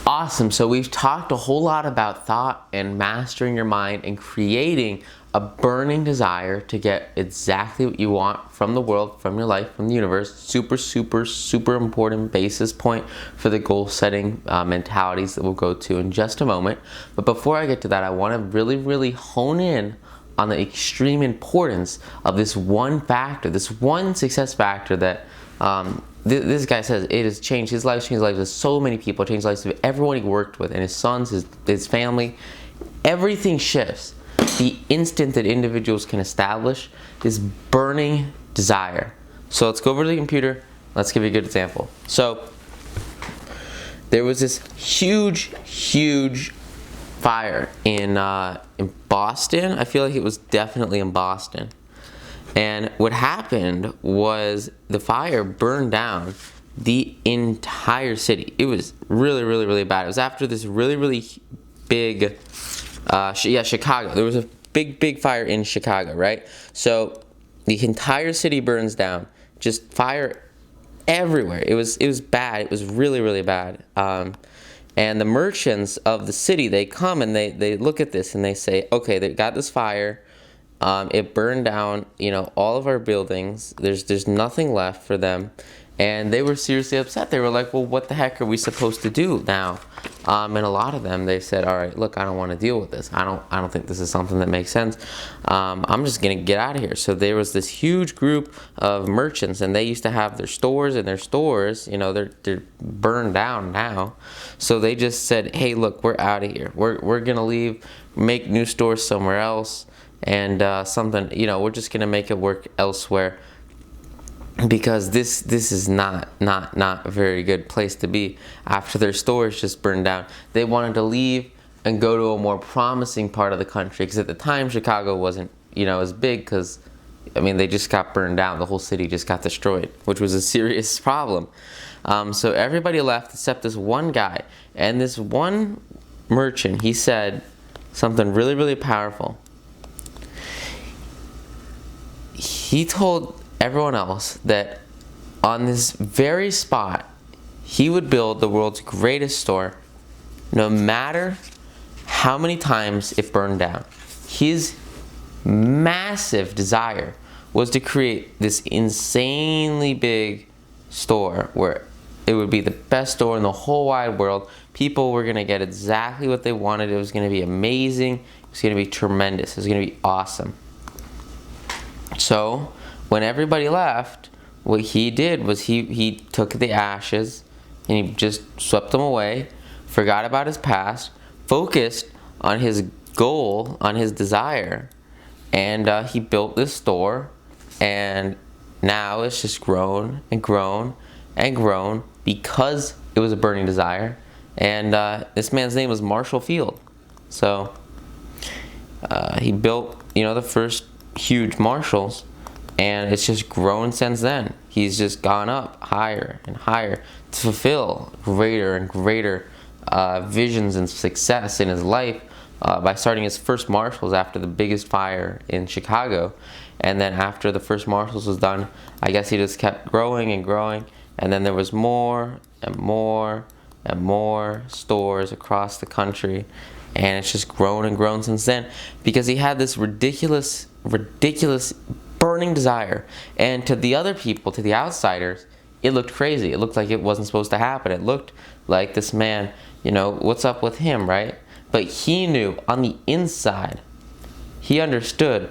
Awesome. So we've talked a whole lot about thought and mastering your mind and creating a burning desire to get exactly what you want from the world, from your life, from the universe. Super, super, super important basis point for the goal setting mentalities that we'll go to in just a moment. But before I get to that, I want to really, really hone in on the extreme importance of this one factor, this one success factor that this guy says it has changed his life, changed the lives of so many people, changed the lives of everyone he worked with, and his sons, his family. Everything shifts the instant that individuals can establish this burning desire. So let's go over to the computer. Let's give you a good example. So there was this huge fire in Boston. I feel like it was definitely in Boston. And what happened was the fire burned down the entire city. It was really bad. It was after this really big, Chicago. There was a big fire in Chicago, right? So the entire city burns down. Just fire everywhere. It was bad. It was really bad. And the merchants of the city, they come and they look at this and they say, okay, they got this fire. It burned down, all of our buildings. There's nothing left for them, and they were seriously upset. They were like, "Well, what the heck are we supposed to do now?" And a lot of them, they said, "All right, look, I don't want to deal with this. I don't think this is something that makes sense. I'm just gonna get out of here." So there was this huge group of merchants, and they used to have their stores, and their stores, they're burned down now. So they just said, "Hey, look, we're out of here. We're gonna leave, make new stores somewhere else." And we're just gonna make it work elsewhere, because this is not a very good place to be after their stores just burned down. They wanted to leave and go to a more promising part of the country, because at the time Chicago wasn't as big, because they just got burned down. The whole city just got destroyed, which was a serious problem. So everybody left except this one guy, and this one merchant. He said something really powerful. He told everyone else that on this very spot, he would build the world's greatest store, no matter how many times it burned down. His massive desire was to create this insanely big store where it would be the best store in the whole wide world. People were going to get exactly what they wanted. It was going to be amazing. It was going to be tremendous. It was going to be awesome. So when everybody left, what he did was he took the ashes and he just swept them away, forgot about his past, focused on his goal, on his desire, and he built this store, and now it's just grown and grown and grown because it was a burning desire. And this man's name was Marshall Field. So he built the first huge Marshalls, and it's just grown since then. He's just gone up higher and higher to fulfill greater and greater visions and success in his life by starting his first Marshalls after the biggest fire in Chicago. And then after the first Marshalls was done, I guess he just kept growing and growing, and then there was more and more and more stores across the country, and it's just grown and grown since then, because he had this ridiculous burning desire. And to the other people, to the outsiders, it looked crazy. It looked like it wasn't supposed to happen. It looked like this man, what's up with him, right? But he knew on the inside, he understood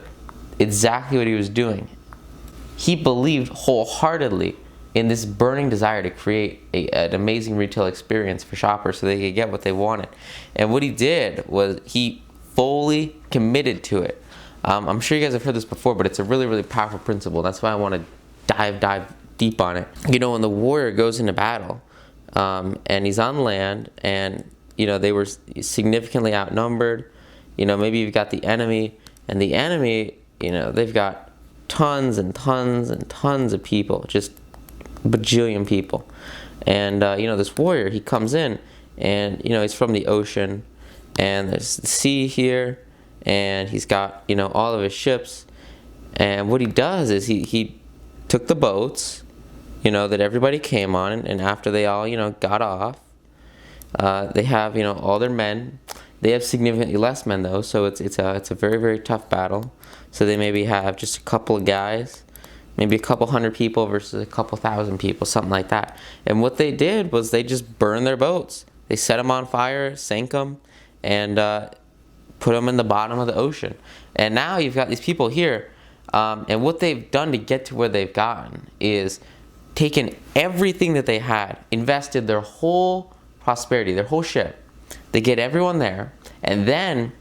exactly what he was doing. He believed wholeheartedly in this burning desire to create an amazing retail experience for shoppers so they could get what they wanted. And what he did was he fully committed to it. I'm sure you guys have heard this before, but it's a really powerful principle. That's why I want to dive deep on it. When the warrior goes into battle, and he's on land, and they were significantly outnumbered. Maybe you've got the enemy, and the enemy, they've got tons and tons and tons of people, just bajillion people. And this warrior, he comes in, and he's from the ocean, and there's the sea here, and he's got all of his ships. And what he does is he took the boats that everybody came on, and after they all got off, They have, all their men. They have significantly less men though, so it's a very, very tough battle. So they maybe have just a couple of guys, maybe a couple hundred people versus a couple thousand people, something like that. And what they did was they just burned their boats. They set them on fire, sank them, and put them in the bottom of the ocean. And now you've got these people here, and what they've done to get to where they've gotten is taken everything that they had, invested their whole prosperity, their whole ship. They get everyone there, and then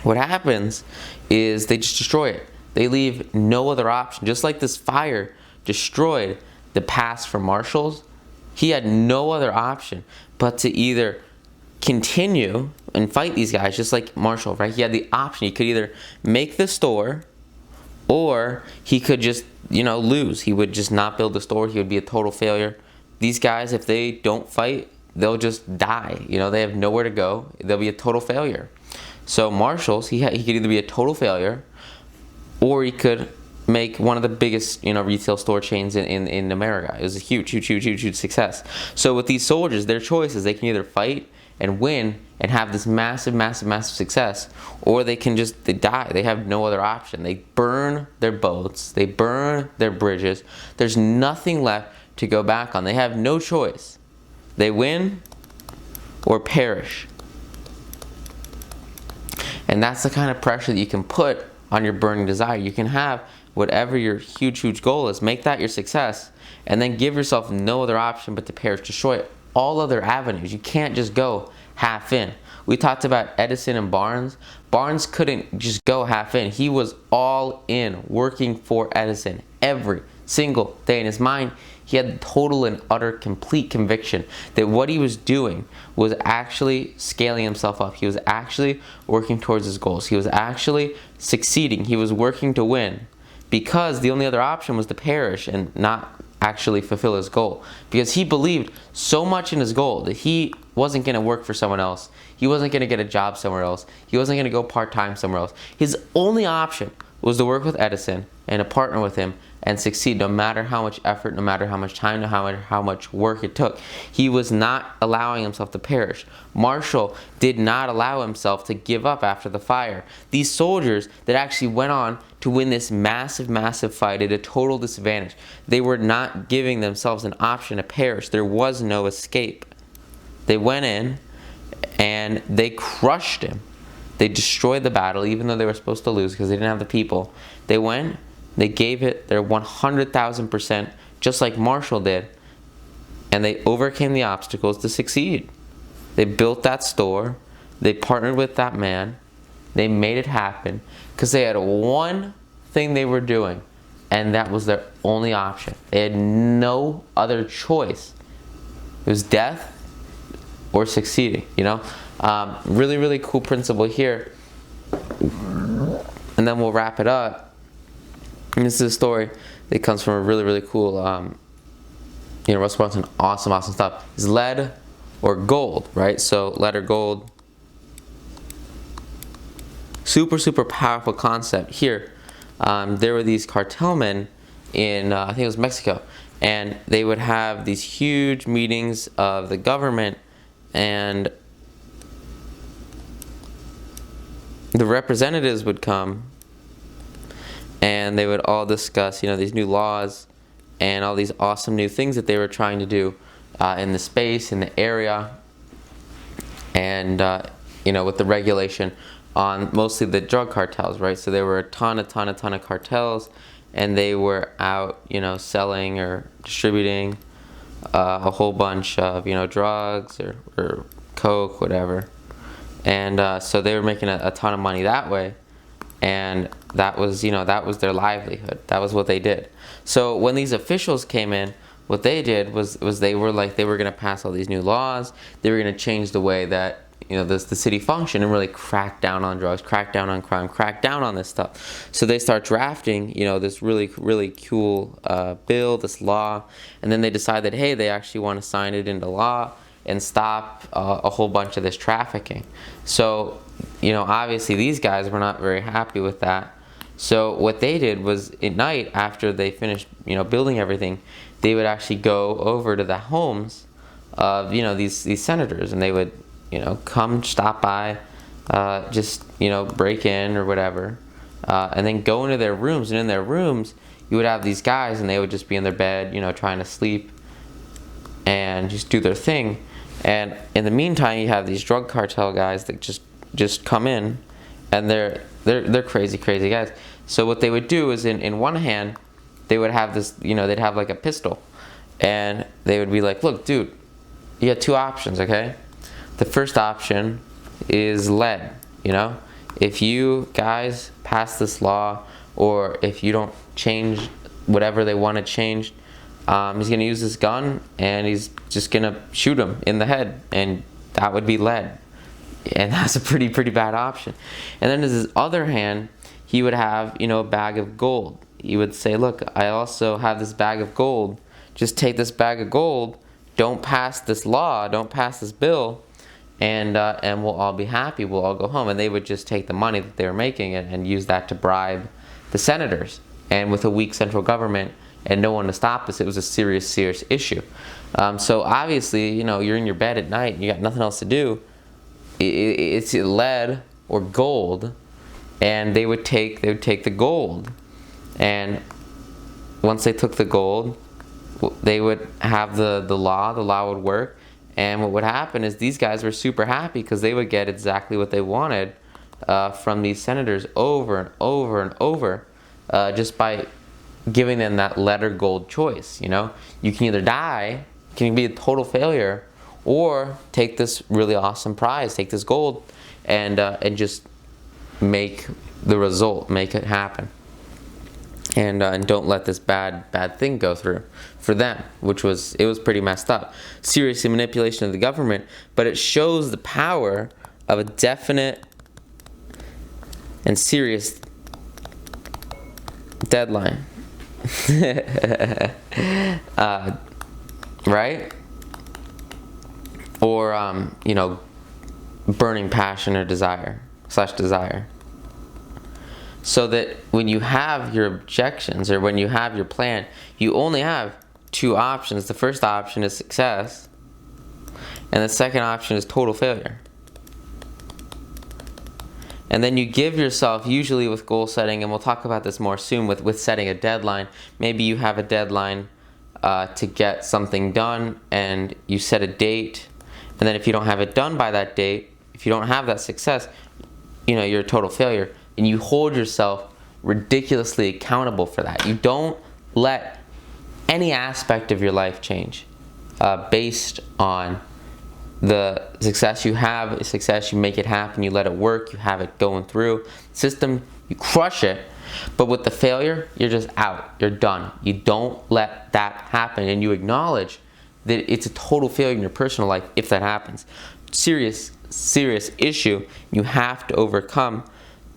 what happens is they just destroy it. They leave no other option. Just like this fire destroyed the pass for Marshall's, he had no other option but to either continue and fight these guys just like Marshall, right? He had the option. He could either make the store, or he could just, lose. He would just not build the store. He would be a total failure. These guys, if they don't fight, they'll just die. They have nowhere to go. They'll be a total failure. So Marshall's, he could either be a total failure, or he could make one of the biggest, retail store chains in America. It was a huge success. So with these soldiers, their choices, they can either fight and win and have this massive success, or they die. They have no other option. They burn their boats. They burn their bridges. There's nothing left to go back on. They have no choice. They win or perish. And that's the kind of pressure that you can put on your burning desire. You can have whatever your huge goal is, make that your success, and then give yourself no other option but to perish. Destroy all other avenues. You can't just go half in. We talked about Edison and Barnes. Barnes couldn't just go half in. He was all in, working for Edison every single day. In his mind, he had total and utter complete conviction that what he was doing was actually scaling himself up. He was actually working towards his goals. He was actually succeeding. He was working to win, because the only other option was to perish and not actually fulfill his goal. Because he believed so much in his goal that he wasn't going to work for someone else. He wasn't going to get a job somewhere else. He wasn't going to go part-time somewhere else. His only option was to work with Edison and to partner with him and succeed, no matter how much effort, no matter how much time, no matter how much work it took. He was not allowing himself to perish. Marshall did not allow himself to give up after the fire. These soldiers that actually went on to win this massive fight at a total disadvantage, they were not giving themselves an option to perish. There was no escape. They went in and they crushed him. They destroyed the battle, even though they were supposed to lose because they didn't have the people. They went, they gave it their 100,000%, just like Marshall did, and they overcame the obstacles to succeed. They built that store, they partnered with that man, they made it happen, because they had one thing they were doing, and that was their only option. They had no other choice. It was death or succeeding, Really cool principle here. And then we'll wrap it up. And this is a story that comes from a really cool, Russell Brunson, awesome stuff. Is lead or gold, right? So lead or gold, super powerful concept here. There were these cartel men in, I think it was Mexico, and they would have these huge meetings of the government, and the representatives would come and they would all discuss, these new laws and all these awesome new things that they were trying to do in the space, in the area, and, with the regulation on mostly the drug cartels, right? So there were a ton of cartels, and they were out, selling or distributing a whole bunch of, drugs or coke, whatever. And so they were making a ton of money that way, and that was their livelihood. That was what they did. So when these officials came in, what they did was they were going to pass all these new laws. They were going to change the way that the city functioned and really crack down on drugs, crack down on crime, crack down on this stuff. So they start drafting this really cool bill, this law, and then they decide that, hey, they actually want to sign it into law and stop a whole bunch of this trafficking. So, obviously these guys were not very happy with that. So what they did was, at night, after they finished, building everything, they would actually go over to the homes of, these senators, and they would, come stop by, just, break in or whatever, and then go into their rooms. And in their rooms, you would have these guys, and they would just be in their bed, trying to sleep and just do their thing. And in the meantime, you have these drug cartel guys that just come in, and they're crazy guys. So what they would do is, in one hand, they would have this, they'd have like a pistol, and they would be like, look, dude, you got two options, okay? The first option is lead, If you guys pass this law, or if you don't change whatever they want to change, he's going to use this gun, and he's just going to shoot him in the head, and that would be lead. And that's a pretty bad option. And then, as his other hand, he would have, a bag of gold. He would say, look, I also have this bag of gold. Just take this bag of gold. Don't pass this law. Don't pass this bill. And we'll all be happy. We'll all go home. And they would just take the money that they were making and use that to bribe the senators. And with a weak central government and no one to stop this, it was a serious issue. So obviously, you're in your bed at night and you got nothing else to do. It's lead or gold, and they would take the gold. And once they took the gold, they would have the law would work. And what would happen is these guys were super happy because they would get exactly what they wanted from these senators over and over and over, just by giving them that lead or gold choice. You can either die, can be a total failure, or take this really awesome prize, take this gold, and just make the result, make it happen. And don't let this bad thing go through for them, it was pretty messed up. Serious manipulation of the government, but it shows the power of a definite and serious deadline. Right? Or, burning passion or desire. So that when you have your objections or when you have your plan, you only have two options. The first option is success, and the second option is total failure. And then you give yourself, usually with goal setting, and we'll talk about this more soon with setting a deadline. Maybe you have a deadline to get something done, and you set a date, and then if you don't have it done by that date, if you don't have that success, you're a total failure. And you hold yourself ridiculously accountable for that. You don't let any aspect of your life change based on the success you have. Success, you make it happen, you let it work, you have it going through. System, you crush it. But with the failure, you're just out. You're done. You don't let that happen. And you acknowledge that it's a total failure in your personal life if that happens. Serious issue you have to overcome.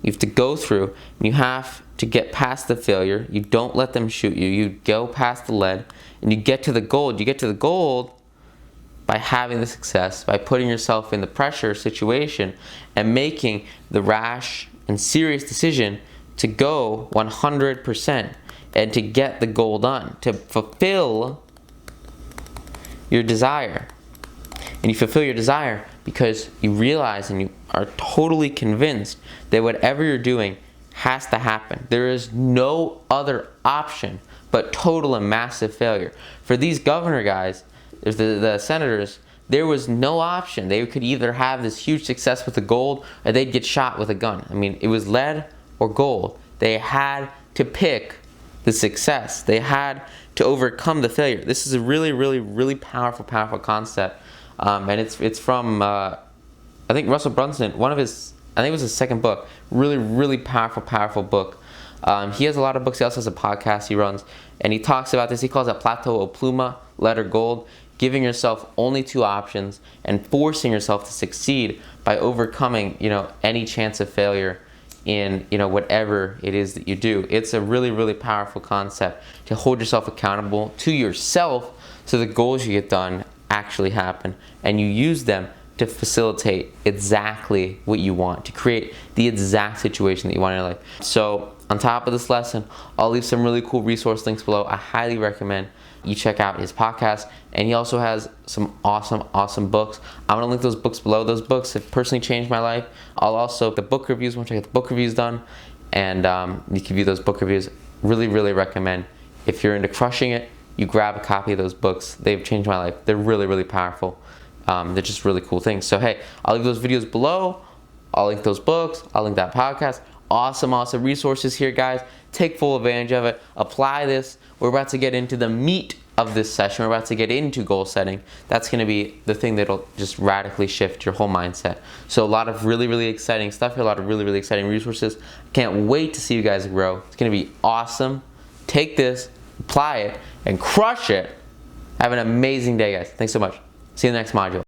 You have to go through, and you have to get past the failure. You don't let them shoot you. You go past the lead, and you get to the gold. You get to the gold by having the success, by putting yourself in the pressure situation and making the rash and serious decision to go 100% and to get the goal done, to fulfill your desire. And you fulfill your desire because you realize and you are totally convinced that whatever you're doing has to happen. There is no other option but total and massive failure. For these governor guys, the senators, there was no option. They could either have this huge success with the gold or they'd get shot with a gun. I mean, it was lead or gold. They had to pick the success. They had to overcome the failure. This is a really, really, really powerful concept. And it's from, I think, Russell Brunson, I think it was his second book. Really, really powerful book. He has a lot of books. He also has a podcast he runs. And he talks about this. He calls it Plateau o Pluma, lead or gold. Giving yourself only two options and forcing yourself to succeed by overcoming, any chance of failure in, whatever it is that you do. It's a really, really powerful concept to hold yourself accountable to yourself so the goals you get done actually happen, and you use them to facilitate exactly what you want, to create the exact situation that you want in your life. So on top of this lesson, I'll leave some really cool resource links below. I highly recommend you check out his podcast. And he also has some awesome books. I'm gonna link those books below. Those books have personally changed my life. I'll also the book reviews once I get the book reviews done, and you can view those book reviews. Really recommend. If you're into crushing it, you grab a copy of those books. They've changed my life. They're really powerful. They're just really cool things. So hey, I'll leave those videos below. I'll link those books. I'll link that podcast. Awesome resources here, guys. Take full advantage of it. Apply this. We're about to get into the meat of this session. We're about to get into goal setting. That's going to be the thing that'll just radically shift your whole mindset. So a lot of really exciting stuff here. A lot of really exciting resources. Can't wait to see you guys grow. It's going to be awesome. Take this, apply it, and crush it. Have an amazing day, guys. Thanks so much. See you in the next module.